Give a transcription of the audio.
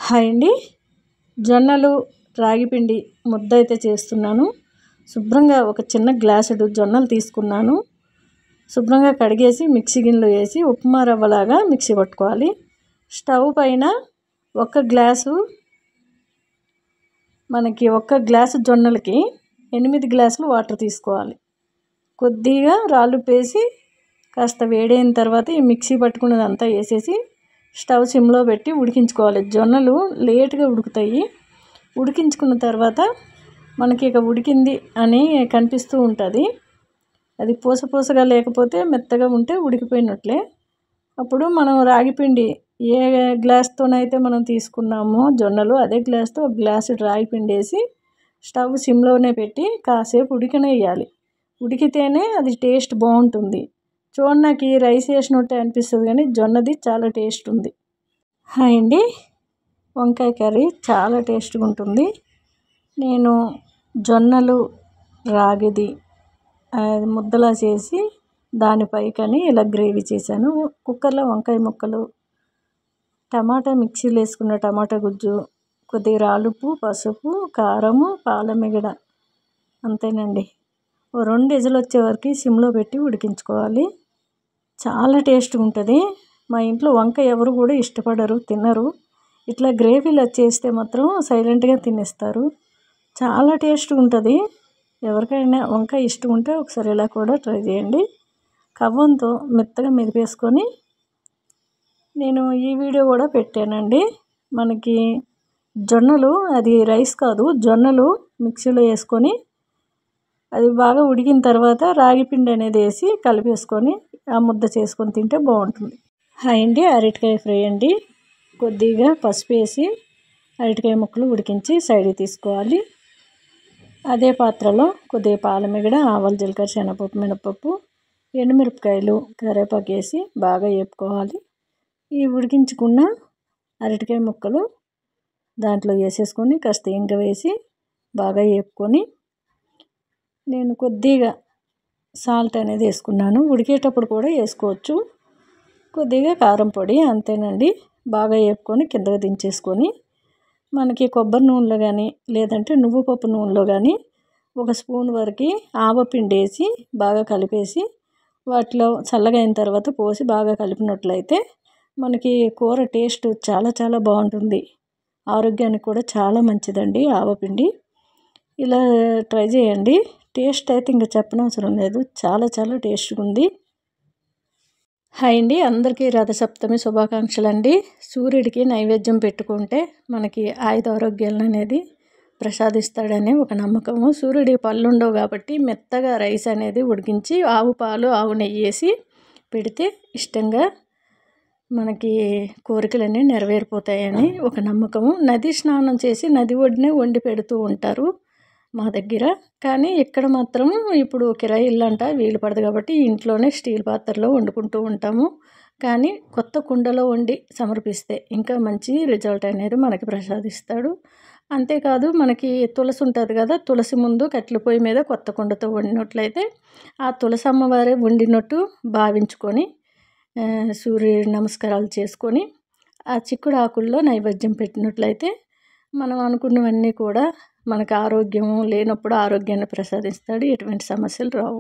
Hi అండి. జొన్నలు రాగి పిండి ముద్ద అయితే చేస్తున్నాను. శుభ్రంగా ఒక చిన్న గ్లాసుడు జొన్నలు తీసుకున్నాను. శుభ్రంగా కడిగేసి మిక్సీ గిన్నెలో వేసి ఉప్మా రవ్వలాగా మిక్సీ పట్టుకోవాలి. స్టవ్ పైన ఒక గ్లాసు ఒక గ్లాసు జొన్నలకి 8 గ్లాసులు వాటర్ తీసుకోవాలి. కొద్దిగా రాళ్ళు పేసి కాస్త వేడైన తర్వాత ఈ మిక్సీ పట్టుకున్నదంతా వేసేసి స్టవ్ సిమ్లో పెట్టి ఉడికించుకోవాలి. జొన్నలు లేట్గా ఉడుకుతాయి. ఉడికించుకున్న తర్వాత మనకి ఇక ఉడికింది అని కనిపిస్తూ ఉంటుంది. అది పూసగా లేకపోతే మెత్తగా ఉంటే ఉడికిపోయినట్లే. అప్పుడు మనం రాగిపిండి ఏ గ్లాస్తోనైతే మనం తీసుకున్నామో జొన్నలు అదే గ్లాస్తో ఒక గ్లాసు రాగిపిండి వేసి స్టవ్ సిమ్లోనే పెట్టి కాసేపు ఉడికనేయాలి. ఉడికితేనే అది టేస్ట్ బాగుంటుంది. చూడండి, నాకు ఈ రైస్ వేసినట్టే అనిపిస్తుంది కానీ జొన్నది చాలా టేస్ట్ ఉంది. హాయ్ అండి. వంకాయ కర్రీ చాలా టేస్ట్గా ఉంటుంది. నేను జొన్నలు రాగిది ముద్దలా చేసి దానిపైకని ఇలా గ్రేవీ చేశాను. కుక్కర్లో వంకాయ ముక్కలు, టమాటా మిక్సీలో వేసుకున్న టమాటా గుజ్జు, కొద్దిగా రాలుపు, పసుపు, కారము, పాలమిగడ, అంతేనండి. 2 విజిల్ వచ్చే వరకు సిమ్లో పెట్టి ఉడికించుకోవాలి. చాలా టేస్ట్గా ఉంటుంది. మా ఇంట్లో వంకాయ ఎవరు కూడా ఇష్టపడరు, తినరు. ఇట్లా గ్రేవీలో చేస్తే మాత్రం సైలెంట్గా తినేస్తారు. చాలా టేస్ట్గా ఉంటుంది. ఎవరికైనా వంకాయ ఇష్టం ఉంటే ఒకసారి ఇలా కూడా ట్రై చేయండి. కవ్వంతో మెత్తగా మెదిపేసుకొని నేను ఈ వీడియో కూడా పెట్టానండి. మనకి జొన్నలు, అది రైస్ కాదు, జొన్నలు మిక్సీలో వేసుకొని అది బాగా ఉడికిన తర్వాత రాగి పిండి అనేది వేసి కలిపేసుకొని ఆ ముద్ద చేసుకొని తింటే బాగుంటుంది. హాయ్ అండి. అరటికాయ ఫ్రై అండి. కొద్దిగా పసుపు వేసి అరటికాయ ముక్కలు ఉడికించి సైడ్కి తీసుకోవాలి. అదే పాత్రలో కొద్దిగా పాలమిగడ, ఆవాలు, జీలకర్ర, శనగపప్పు, మినపప్పు, ఎండుమిరపకాయలు, కరివేపాకు వేసి బాగా వేపుకోవాలి. ఈ ఉడికించుకున్న అరటికాయ ముక్కలు దాంట్లో వేసేసుకొని కాస్త ఇంగ వేసి బాగా వేపుకొని నేను కొద్దిగా సాల్ట్ అనేది వేసుకున్నాను. ఉడికేటప్పుడు కూడా వేసుకోవచ్చు. కొద్దిగా కారం పొడి, అంతేనండి. బాగా వేపుకొని కిందకి దించేసుకొని మనకి కొబ్బరి నూనెలో కానీ లేదంటే నువ్వు పప్పు నూనెలో కానీ 1 స్పూన్ వరకు ఆవపిండి వేసి బాగా కలిపేసి వాటిలో చల్లగా అయిన తర్వాత పోసి బాగా కలిపినట్లయితే మనకి కూర టేస్ట్ చాలా చాలా బాగుంటుంది. ఆరోగ్యానికి కూడా చాలా మంచిదండి ఆవపిండి. ఇలా ట్రై చేయండి. టేస్ట్ అయితే ఇంకా చెప్పనవసరం లేదు. చాలా చాలా టేస్ట్గా ఉంది. హాయ్ అండి. అందరికీ రథసప్తమి శుభాకాంక్షలు అండి. సూర్యుడికి నైవేద్యం పెట్టుకుంటే మనకి ఆరోగ్యాలను అనేది ప్రసాదిస్తాడని ఒక నమ్మకము. సూర్యుడికి పళ్ళు ఉండవు కాబట్టి మెత్తగా రైస్ అనేది ఉడికించి ఆవు పాలు, ఆవు నెయ్యి వేసి పెడితే ఇష్టంగా మనకి కోరికలన్నీ నెరవేరిపోతాయని ఒక నమ్మకము. నది స్నానం చేసి నది ఒడ్డునే వండి పెడుతూ ఉంటారు మా దగ్గర. కానీ ఇక్కడ మాత్రం ఇప్పుడు కిరాయి ఇల్లు అంట, వీలు పడదు కాబట్టి ఇంట్లోనే స్టీల్ పాత్రలో వండుకుంటూ ఉంటాము. కానీ కొత్త కుండలో వండి సమర్పిస్తే ఇంకా మంచి రిజల్ట్ అనేది మనకి ప్రసాదిస్తాడు. అంతేకాదు, మనకి తులసి ఉంటుంది కదా, తులసి ముందు కట్టెల పొయ్యి మీద కొత్త కుండతో వండినట్లయితే ఆ తులసి అమ్మవారే వండినట్టు భావించుకొని సూర్యుడి నమస్కారాలు చేసుకొని ఆ చిక్కుడు ఆకుల్లో నైవేద్యం పెట్టినట్లయితే మనం అనుకున్నవన్నీ కూడా మనకు ఆరోగ్యం లేనప్పుడు ఆరోగ్యాన్ని ప్రసాదిస్తాడు. ఎటువంటి సమస్యలు రావు.